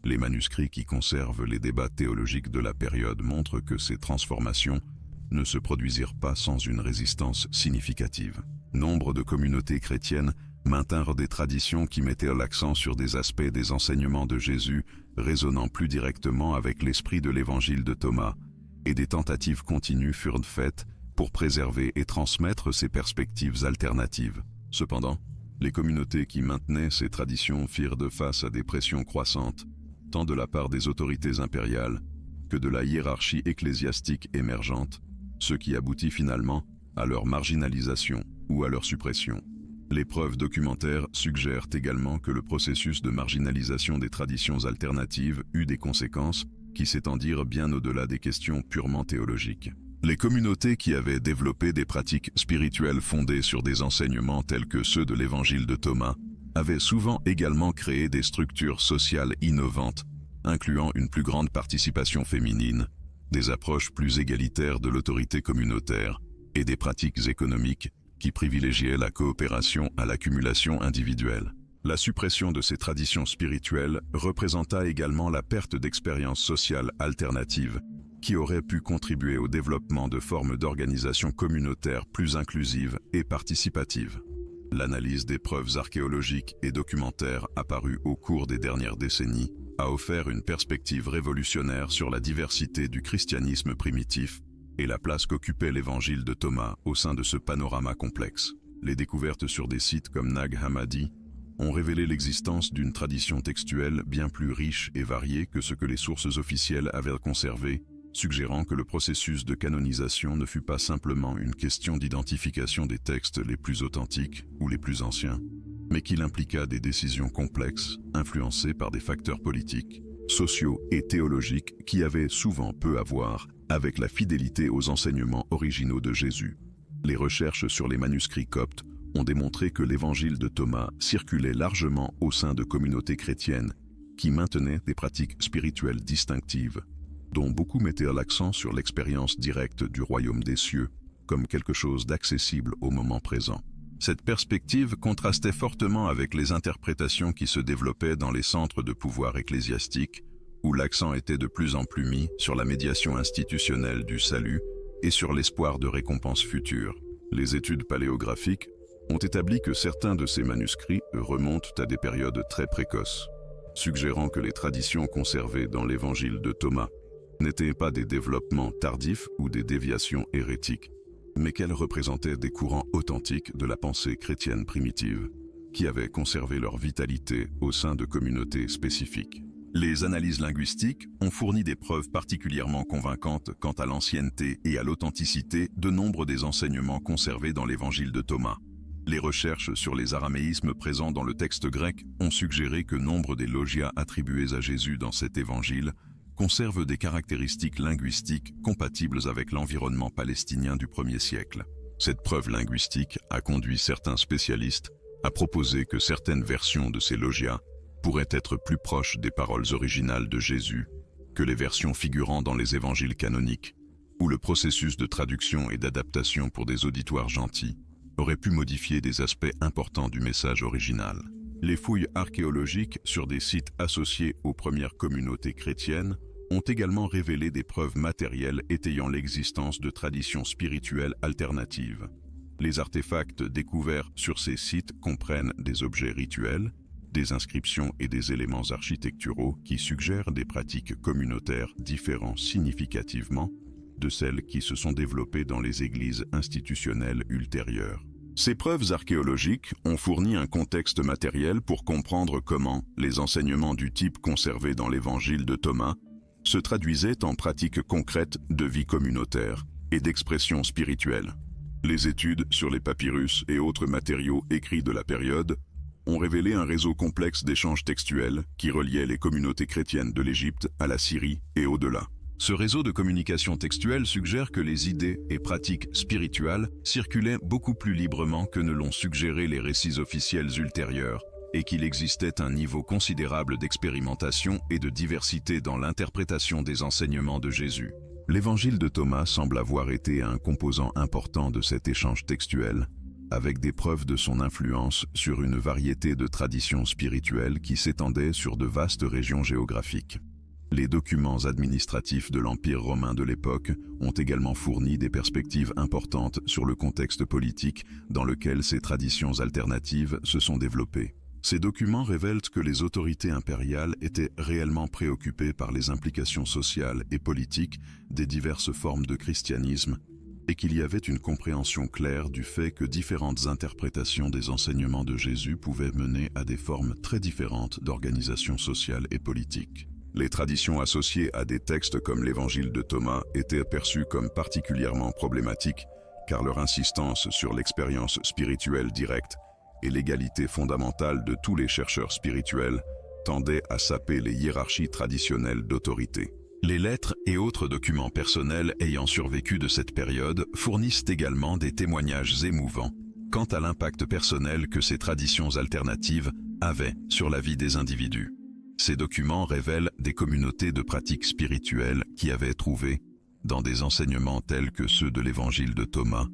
Les manuscrits qui conservent les débats théologiques de la période montrent que ces transformations ne se produisirent pas sans une résistance significative. Nombre de communautés chrétiennes maintinrent des traditions qui mettaient l'accent sur des aspects des enseignements de Jésus résonnant plus directement avec l'esprit de l'Évangile de Thomas, et des tentatives continues furent faites pour préserver et transmettre ces perspectives alternatives. Cependant, les communautés qui maintenaient ces traditions firent face à des pressions croissantes, tant de la part des autorités impériales que de la hiérarchie ecclésiastique émergente, ce qui aboutit finalement à leur marginalisation ou à leur suppression. Les preuves documentaires suggèrent également que le processus de marginalisation des traditions alternatives eut des conséquences qui s'étendirent bien au-delà des questions purement théologiques. Les communautés qui avaient développé des pratiques spirituelles fondées sur des enseignements tels que ceux de l'Évangile de Thomas avaient souvent également créé des structures sociales innovantes, incluant une plus grande participation féminine, des approches plus égalitaires de l'autorité communautaire et des pratiques économiques qui privilégiaient la coopération à l'accumulation individuelle. La suppression de ces traditions spirituelles représenta également la perte d'expériences sociales alternatives qui auraient pu contribuer au développement de formes d'organisation communautaire plus inclusives et participatives. L'analyse des preuves archéologiques et documentaires apparues au cours des dernières décennies a offert une perspective révolutionnaire sur la diversité du christianisme primitif et la place qu'occupait l'évangile de Thomas au sein de ce panorama complexe. Les découvertes sur des sites comme Nag Hammadi ont révélé l'existence d'une tradition textuelle bien plus riche et variée que ce que les sources officielles avaient conservé, suggérant que le processus de canonisation ne fut pas simplement une question d'identification des textes les plus authentiques ou les plus anciens, mais qu'il impliqua des décisions complexes, influencées par des facteurs politiques, sociaux et théologiques qui avaient souvent peu à voir avec la fidélité aux enseignements originaux de Jésus. Les recherches sur les manuscrits coptes ont démontré que l'évangile de Thomas circulait largement au sein de communautés chrétiennes qui maintenaient des pratiques spirituelles distinctives, dont beaucoup mettaient l'accent sur l'expérience directe du royaume des cieux, comme quelque chose d'accessible au moment présent. Cette perspective contrastait fortement avec les interprétations qui se développaient dans les centres de pouvoir ecclésiastiques, où l'accent était de plus en plus mis sur la médiation institutionnelle du salut et sur l'espoir de récompenses futures. Les études paléographiques ont établi que certains de ces manuscrits remontent à des périodes très précoces, suggérant que les traditions conservées dans l'évangile de Thomas n'étaient pas des développements tardifs ou des déviations hérétiques, mais qu'elles représentaient des courants authentiques de la pensée chrétienne primitive, qui avaient conservé leur vitalité au sein de communautés spécifiques. Les analyses linguistiques ont fourni des preuves particulièrement convaincantes quant à l'ancienneté et à l'authenticité de nombre des enseignements conservés dans l'évangile de Thomas. Les recherches sur les araméismes présents dans le texte grec ont suggéré que nombre des logias attribués à Jésus dans cet évangile conservent des caractéristiques linguistiques compatibles avec l'environnement palestinien du 1er siècle. Cette preuve linguistique a conduit certains spécialistes à proposer que certaines versions de ces logias pourraient être plus proches des paroles originales de Jésus que les versions figurant dans les évangiles canoniques, où le processus de traduction et d'adaptation pour des auditoires gentils aurait pu modifier des aspects importants du message original. Les fouilles archéologiques sur des sites associés aux premières communautés chrétiennes ont également révélé des preuves matérielles étayant l'existence de traditions spirituelles alternatives. Les artefacts découverts sur ces sites comprennent des objets rituels, des inscriptions et des éléments architecturaux qui suggèrent des pratiques communautaires différant significativement de celles qui se sont développées dans les églises institutionnelles ultérieures. Ces preuves archéologiques ont fourni un contexte matériel pour comprendre comment les enseignements du type conservés dans l'évangile de Thomas se traduisaient en pratiques concrètes de vie communautaire et d'expression spirituelle. Les études sur les papyrus et autres matériaux écrits de la période ont révélé un réseau complexe d'échanges textuels qui reliait les communautés chrétiennes de l'Égypte à la Syrie et au-delà. Ce réseau de communication textuelle suggère que les idées et pratiques spirituelles circulaient beaucoup plus librement que ne l'ont suggéré les récits officiels ultérieurs, et qu'il existait un niveau considérable d'expérimentation et de diversité dans l'interprétation des enseignements de Jésus. L'évangile de Thomas semble avoir été un composant important de cet échange textuel, avec des preuves de son influence sur une variété de traditions spirituelles qui s'étendaient sur de vastes régions géographiques. Les documents administratifs de l'Empire romain de l'époque ont également fourni des perspectives importantes sur le contexte politique dans lequel ces traditions alternatives se sont développées. Ces documents révèlent que les autorités impériales étaient réellement préoccupées par les implications sociales et politiques des diverses formes de christianisme et qu'il y avait une compréhension claire du fait que différentes interprétations des enseignements de Jésus pouvaient mener à des formes très différentes d'organisation sociale et politique. Les traditions associées à des textes comme l'évangile de Thomas étaient perçues comme particulièrement problématiques car leur insistance sur l'expérience spirituelle directe et l'égalité fondamentale de tous les chercheurs spirituels tendait à saper les hiérarchies traditionnelles d'autorité. Les lettres et autres documents personnels ayant survécu de cette période fournissent également des témoignages émouvants quant à l'impact personnel que ces traditions alternatives avaient sur la vie des individus. Ces documents révèlent des communautés de pratiques spirituelles qui avaient trouvé, dans des enseignements tels que ceux de l'évangile de Thomas,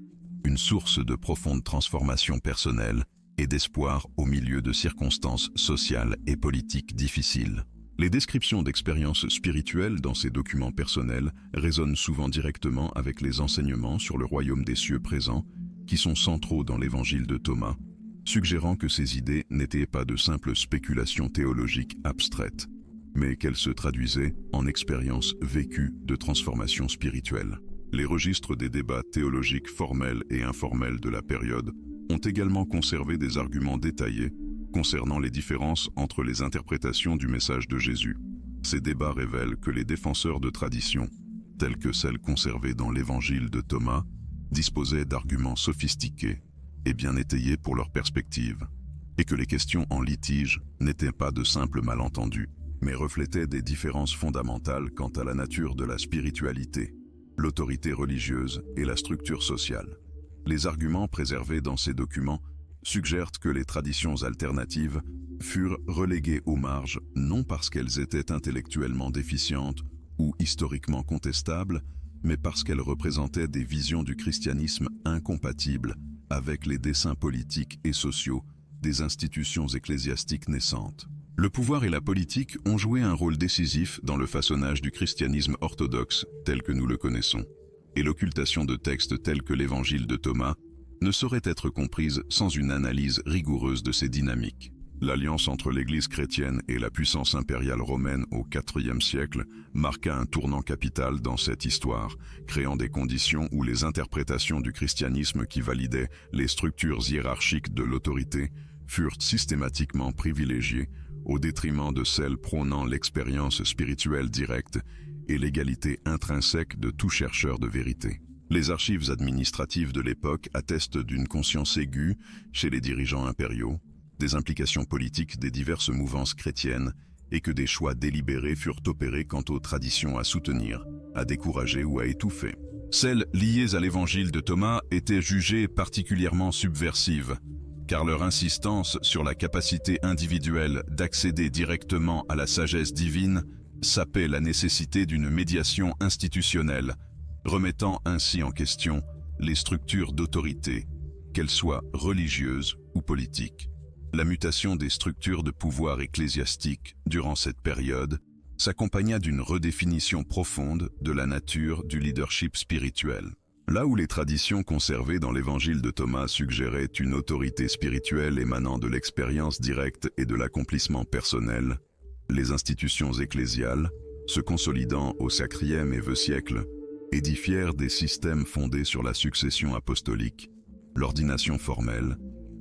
une source de profonde transformation personnelle et d'espoir au milieu de circonstances sociales et politiques difficiles. Les descriptions d'expériences spirituelles dans ces documents personnels résonnent souvent directement avec les enseignements sur le royaume des cieux présents, qui sont centraux dans l'évangile de Thomas, suggérant que ces idées n'étaient pas de simples spéculations théologiques abstraites, mais qu'elles se traduisaient en expériences vécues de transformation spirituelle. Les registres des débats théologiques formels et informels de la période ont également conservé des arguments détaillés concernant les différences entre les interprétations du message de Jésus. Ces débats révèlent que les défenseurs de traditions, telles que celles conservées dans l'évangile de Thomas, disposaient d'arguments sophistiqués et bien étayés pour leur perspective, et que les questions en litige n'étaient pas de simples malentendus, mais reflétaient des différences fondamentales quant à la nature de la spiritualité, l'autorité religieuse et la structure sociale. Les arguments préservés dans ces documents suggèrent que les traditions alternatives furent reléguées aux marges non parce qu'elles étaient intellectuellement déficientes ou historiquement contestables, mais parce qu'elles représentaient des visions du christianisme incompatibles avec les desseins politiques et sociaux des institutions ecclésiastiques naissantes. Le pouvoir et la politique ont joué un rôle décisif dans le façonnage du christianisme orthodoxe tel que nous le connaissons, et l'occultation de textes tels que l'évangile de Thomas ne saurait être comprise sans une analyse rigoureuse de ces dynamiques. L'alliance entre l'Église chrétienne et la puissance impériale romaine au IVe siècle marqua un tournant capital dans cette histoire, créant des conditions où les interprétations du christianisme qui validaient les structures hiérarchiques de l'autorité furent systématiquement privilégiées au détriment de celles prônant l'expérience spirituelle directe et l'égalité intrinsèque de tout chercheur de vérité. Les archives administratives de l'époque attestent d'une conscience aiguë chez les dirigeants impériaux, des implications politiques des diverses mouvances chrétiennes et que des choix délibérés furent opérés quant aux traditions à soutenir, à décourager ou à étouffer. Celles liées à l'évangile de Thomas étaient jugées particulièrement subversives, car leur insistance sur la capacité individuelle d'accéder directement à la sagesse divine sapait la nécessité d'une médiation institutionnelle, remettant ainsi en question les structures d'autorité, qu'elles soient religieuses ou politiques. La mutation des structures de pouvoir ecclésiastique durant cette période s'accompagna d'une redéfinition profonde de la nature du leadership spirituel. Là où les traditions conservées dans l'évangile de Thomas suggéraient une autorité spirituelle émanant de l'expérience directe et de l'accomplissement personnel, les institutions ecclésiales, se consolidant au IVe et VIe siècle, édifièrent des systèmes fondés sur la succession apostolique, l'ordination formelle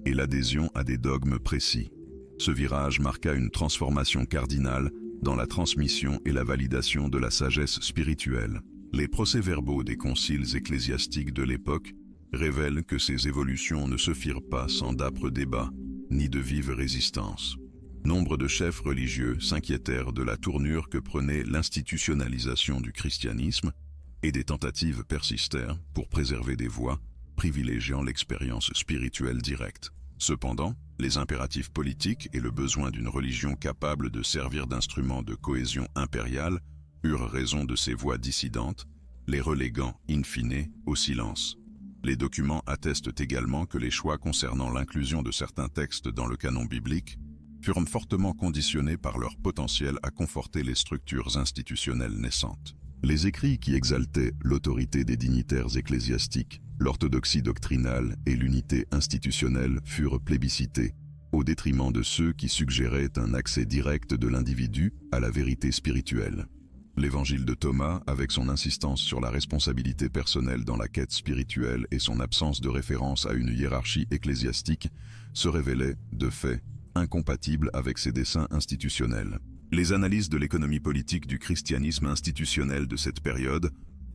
et l'adhésion à des dogmes précis. Ce virage marqua une transformation cardinale dans la transmission et la validation de la sagesse spirituelle. Les procès-verbaux des conciles ecclésiastiques de l'époque révèlent que ces évolutions ne se firent pas sans d'âpres débats, ni de vives résistances. Nombre de chefs religieux s'inquiétèrent de la tournure que prenait l'institutionnalisation du christianisme, et des tentatives persistèrent pour préserver des voies privilégiant l'expérience spirituelle directe. Cependant, les impératifs politiques et le besoin d'une religion capable de servir d'instrument de cohésion impériale eurent raison de ces voix dissidentes, les reléguant in fine au silence. Les documents attestent également que les choix concernant l'inclusion de certains textes dans le canon biblique furent fortement conditionnés par leur potentiel à conforter les structures institutionnelles naissantes. Les écrits qui exaltaient l'autorité des dignitaires ecclésiastiques, l'orthodoxie doctrinale et l'unité institutionnelle furent plébiscités, au détriment de ceux qui suggéraient un accès direct de l'individu à la vérité spirituelle. L'évangile de Thomas, avec son insistance sur la responsabilité personnelle dans la quête spirituelle et son absence de référence à une hiérarchie ecclésiastique, se révélait, de fait, incompatible avec ses desseins institutionnels. Les analyses de l'économie politique du christianisme institutionnel de cette période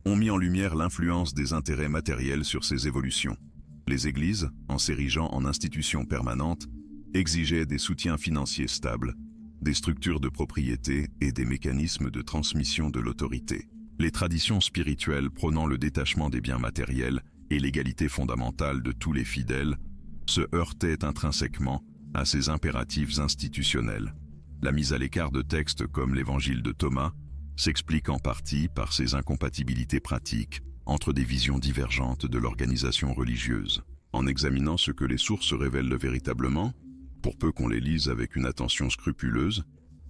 ont mis en lumière l'influence des intérêts matériels sur ces évolutions. Les églises, en s'érigeant en institutions permanentes, exigeaient des soutiens financiers stables, des structures de propriété et des mécanismes de transmission de l'autorité. Les traditions spirituelles prônant le détachement des biens matériels et l'égalité fondamentale de tous les fidèles se heurtaient intrinsèquement à ces impératifs institutionnels. La mise à l'écart de textes comme l'évangile de Thomas s'explique en partie par ces incompatibilités pratiques entre des visions divergentes de l'organisation religieuse. En examinant ce que les sources révèlent véritablement, pour peu qu'on les lise avec une attention scrupuleuse,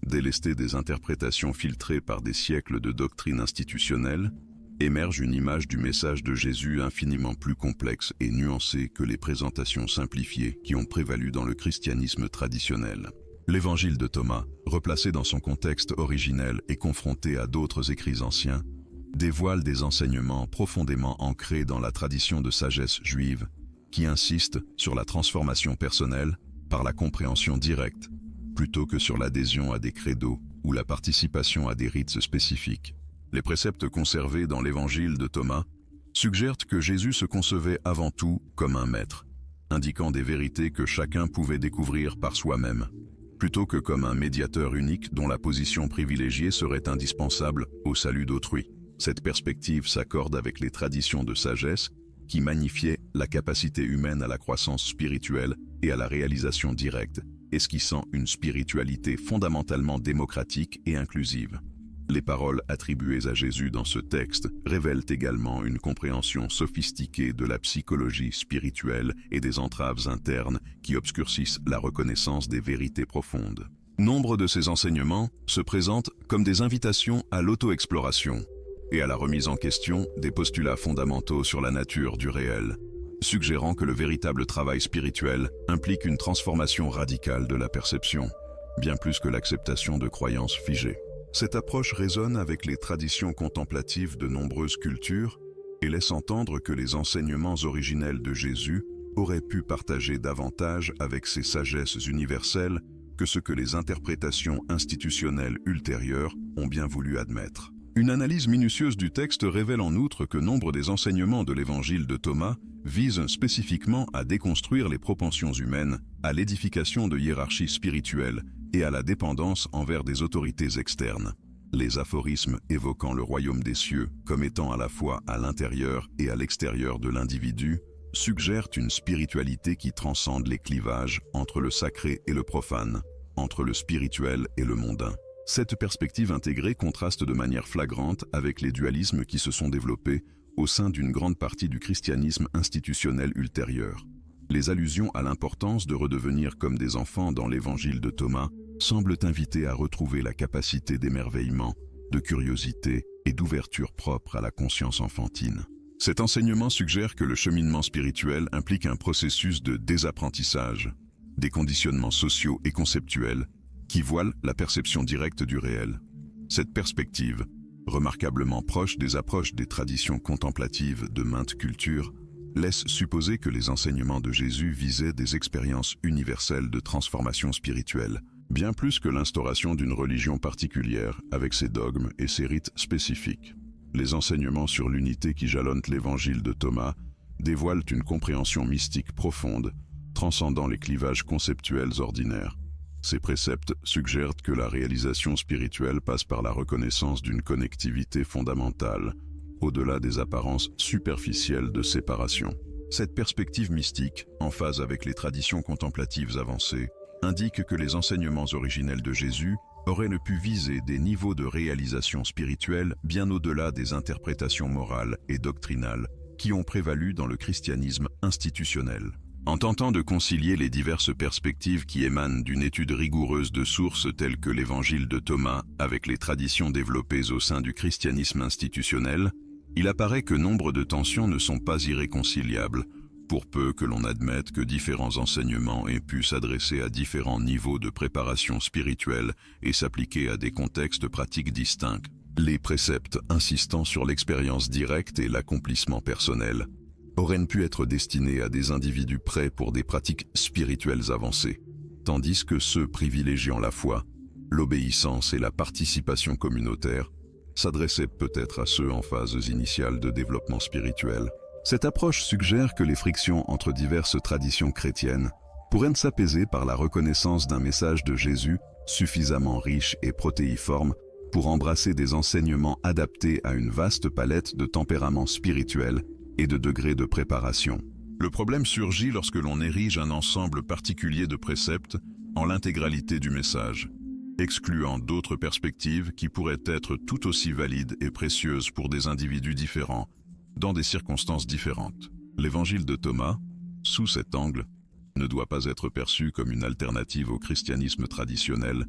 délestée des interprétations filtrées par des siècles de doctrine institutionnelle, émerge une image du message de Jésus infiniment plus complexe et nuancée que les présentations simplifiées qui ont prévalu dans le christianisme traditionnel. L'évangile de Thomas, replacé dans son contexte originel et confronté à d'autres écrits anciens, dévoile des enseignements profondément ancrés dans la tradition de sagesse juive, qui insiste sur la transformation personnelle par la compréhension directe, plutôt que sur l'adhésion à des credos ou la participation à des rites spécifiques. Les préceptes conservés dans l'évangile de Thomas suggèrent que Jésus se concevait avant tout comme un maître, indiquant des vérités que chacun pouvait découvrir par soi-même, plutôt que comme un médiateur unique dont la position privilégiée serait indispensable au salut d'autrui. Cette perspective s'accorde avec les traditions de sagesse qui magnifiaient la capacité humaine à la croissance spirituelle et à la réalisation directe, esquissant une spiritualité fondamentalement démocratique et inclusive. Les paroles attribuées à Jésus dans ce texte révèlent également une compréhension sophistiquée de la psychologie spirituelle et des entraves internes qui obscurcissent la reconnaissance des vérités profondes. Nombre de ces enseignements se présentent comme des invitations à l'auto-exploration et à la remise en question des postulats fondamentaux sur la nature du réel, suggérant que le véritable travail spirituel implique une transformation radicale de la perception, bien plus que l'acceptation de croyances figées. Cette approche résonne avec les traditions contemplatives de nombreuses cultures et laisse entendre que les enseignements originels de Jésus auraient pu partager davantage avec ces sagesses universelles que ce que les interprétations institutionnelles ultérieures ont bien voulu admettre. Une analyse minutieuse du texte révèle en outre que nombre des enseignements de l'évangile de Thomas visent spécifiquement à déconstruire les propensions humaines, à l'édification de hiérarchies spirituelles et à la dépendance envers des autorités externes. Les aphorismes évoquant le royaume des cieux comme étant à la fois à l'intérieur et à l'extérieur de l'individu suggèrent une spiritualité qui transcende les clivages entre le sacré et le profane, entre le spirituel et le mondain. Cette perspective intégrée contraste de manière flagrante avec les dualismes qui se sont développés au sein d'une grande partie du christianisme institutionnel ultérieur. Les allusions à l'importance de redevenir comme des enfants dans l'évangile de Thomas semblent inviter à retrouver la capacité d'émerveillement, de curiosité et d'ouverture propre à la conscience enfantine. Cet enseignement suggère que le cheminement spirituel implique un processus de désapprentissage, des conditionnements sociaux et conceptuels qui voilent la perception directe du réel. Cette perspective, remarquablement proche des approches des traditions contemplatives de maintes cultures, laisse supposer que les enseignements de Jésus visaient des expériences universelles de transformation spirituelle, bien plus que l'instauration d'une religion particulière avec ses dogmes et ses rites spécifiques. Les enseignements sur l'unité qui jalonnent l'évangile de Thomas dévoilent une compréhension mystique profonde, transcendant les clivages conceptuels ordinaires. Ces préceptes suggèrent que la réalisation spirituelle passe par la reconnaissance d'une connectivité fondamentale, au-delà des apparences superficielles de séparation. Cette perspective mystique, en phase avec les traditions contemplatives avancées, indique que les enseignements originels de Jésus auraient pu viser des niveaux de réalisation spirituelle bien au-delà des interprétations morales et doctrinales qui ont prévalu dans le christianisme institutionnel. En tentant de concilier les diverses perspectives qui émanent d'une étude rigoureuse de sources telles que l'évangile de Thomas avec les traditions développées au sein du christianisme institutionnel, il apparaît que nombre de tensions ne sont pas irréconciliables, pour peu que l'on admette que différents enseignements aient pu s'adresser à différents niveaux de préparation spirituelle et s'appliquer à des contextes pratiques distincts. Les préceptes insistant sur l'expérience directe et l'accomplissement personnel auraient pu être destinés à des individus prêts pour des pratiques spirituelles avancées, tandis que ceux privilégiant la foi, l'obéissance et la participation communautaire s'adressaient peut-être à ceux en phase initiale de développement spirituel. Cette approche suggère que les frictions entre diverses traditions chrétiennes pourraient s'apaiser par la reconnaissance d'un message de Jésus suffisamment riche et protéiforme pour embrasser des enseignements adaptés à une vaste palette de tempéraments spirituels et de degrés de préparation. Le problème surgit lorsque l'on érige un ensemble particulier de préceptes en l'intégralité du message, excluant d'autres perspectives qui pourraient être tout aussi valides et précieuses pour des individus différents, dans des circonstances différentes. L'évangile de Thomas, sous cet angle, ne doit pas être perçu comme une alternative au christianisme traditionnel,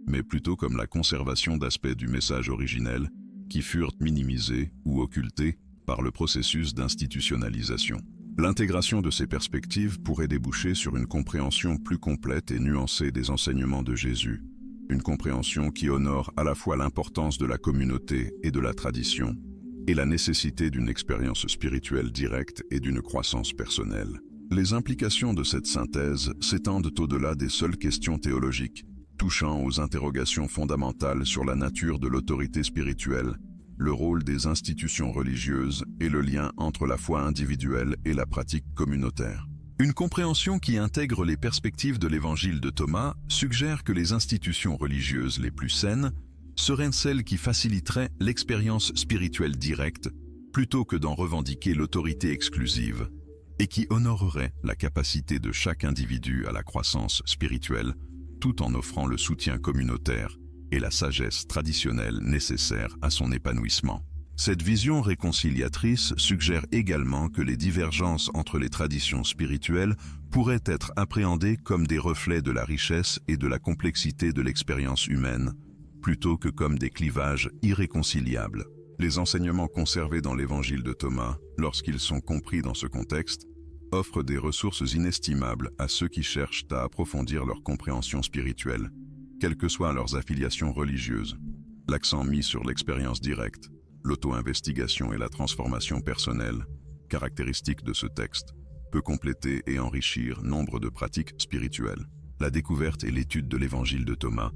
mais plutôt comme la conservation d'aspects du message originel qui furent minimisés ou occultés par le processus d'institutionnalisation. L'intégration de ces perspectives pourrait déboucher sur une compréhension plus complète et nuancée des enseignements de Jésus, une compréhension qui honore à la fois l'importance de la communauté et de la tradition, et la nécessité d'une expérience spirituelle directe et d'une croissance personnelle. Les implications de cette synthèse s'étendent au-delà des seules questions théologiques, touchant aux interrogations fondamentales sur la nature de l'autorité spirituelle, le rôle des institutions religieuses et le lien entre la foi individuelle et la pratique communautaire. Une compréhension qui intègre les perspectives de l'évangile de Thomas suggère que les institutions religieuses les plus saines seraient celles qui faciliteraient l'expérience spirituelle directe plutôt que d'en revendiquer l'autorité exclusive et qui honoreraient la capacité de chaque individu à la croissance spirituelle tout en offrant le soutien communautaire et la sagesse traditionnelle nécessaire à son épanouissement. Cette vision réconciliatrice suggère également que les divergences entre les traditions spirituelles pourraient être appréhendées comme des reflets de la richesse et de la complexité de l'expérience humaine, plutôt que comme des clivages irréconciliables. Les enseignements conservés dans l'évangile de Thomas, lorsqu'ils sont compris dans ce contexte, offrent des ressources inestimables à ceux qui cherchent à approfondir leur compréhension spirituelle, quelles que soient leurs affiliations religieuses. L'accent mis sur l'expérience directe, l'auto-investigation et la transformation personnelle, caractéristiques de ce texte, peut compléter et enrichir nombre de pratiques spirituelles. La découverte et l'étude de l'évangile de Thomas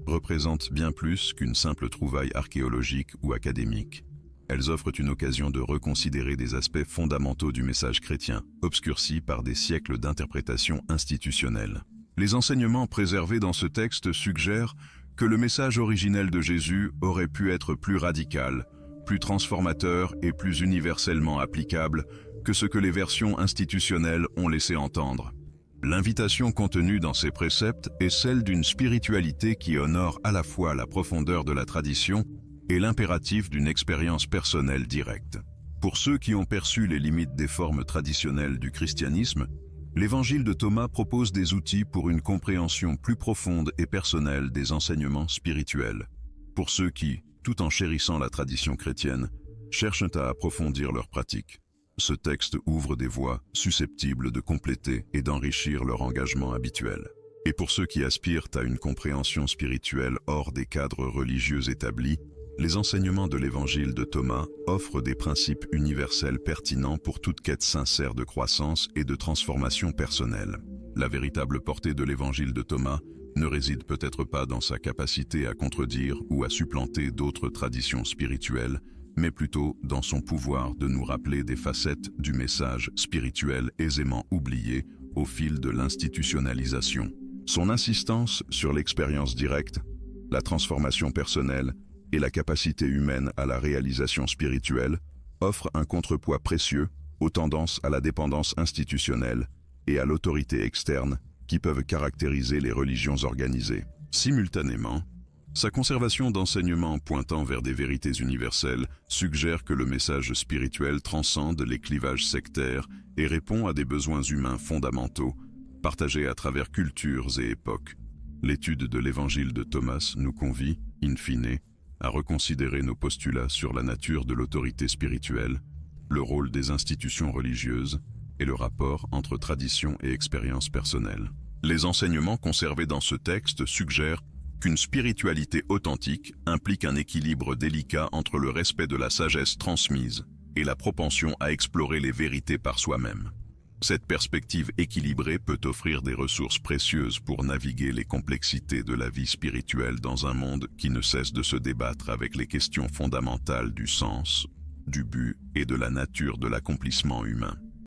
représentent bien plus qu'une simple trouvaille archéologique ou académique. Elles offrent une occasion de reconsidérer des aspects fondamentaux du message chrétien, obscurcis par des siècles d'interprétation institutionnelle. Les enseignements préservés dans ce texte suggèrent que le message originel de Jésus aurait pu être plus radical, plus transformateur et plus universellement applicable que ce que les versions institutionnelles ont laissé entendre. L'invitation contenue dans ces préceptes est celle d'une spiritualité qui honore à la fois la profondeur de la tradition et l'impératif d'une expérience personnelle directe. Pour ceux qui ont perçu les limites des formes traditionnelles du christianisme, l'Évangile de Thomas propose des outils pour une compréhension plus profonde et personnelle des enseignements spirituels. Pour ceux qui, tout en chérissant la tradition chrétienne, cherchent à approfondir leurs pratiques, ce texte ouvre des voies susceptibles de compléter et d'enrichir leur engagement habituel. Et pour ceux qui aspirent à une compréhension spirituelle hors des cadres religieux établis, les enseignements de l'Évangile de Thomas offrent des principes universels pertinents pour toute quête sincère de croissance et de transformation personnelle. La véritable portée de l'Évangile de Thomas ne réside peut-être pas dans sa capacité à contredire ou à supplanter d'autres traditions spirituelles, mais plutôt dans son pouvoir de nous rappeler des facettes du message spirituel aisément oublié au fil de l'institutionnalisation. Son insistance sur l'expérience directe, la transformation personnelle et la capacité humaine à la réalisation spirituelle offre un contrepoids précieux aux tendances à la dépendance institutionnelle et à l'autorité externe qui peuvent caractériser les religions organisées. Simultanément, sa conservation d'enseignements pointant vers des vérités universelles suggère que le message spirituel transcende les clivages sectaires et répond à des besoins humains fondamentaux, partagés à travers cultures et époques. L'étude de l'Évangile de Thomas nous convie, in fine, à reconsidérer nos postulats sur la nature de l'autorité spirituelle, le rôle des institutions religieuses et le rapport entre tradition et expérience personnelle. Les enseignements conservés dans ce texte suggèrent qu'une spiritualité authentique implique un équilibre délicat entre le respect de la sagesse transmise et la propension à explorer les vérités par soi-même. Cette perspective équilibrée peut offrir des ressources précieuses pour naviguer les complexités de la vie spirituelle dans un monde qui ne cesse de se débattre avec les questions fondamentales du sens, du but et de la nature de l'accomplissement humain.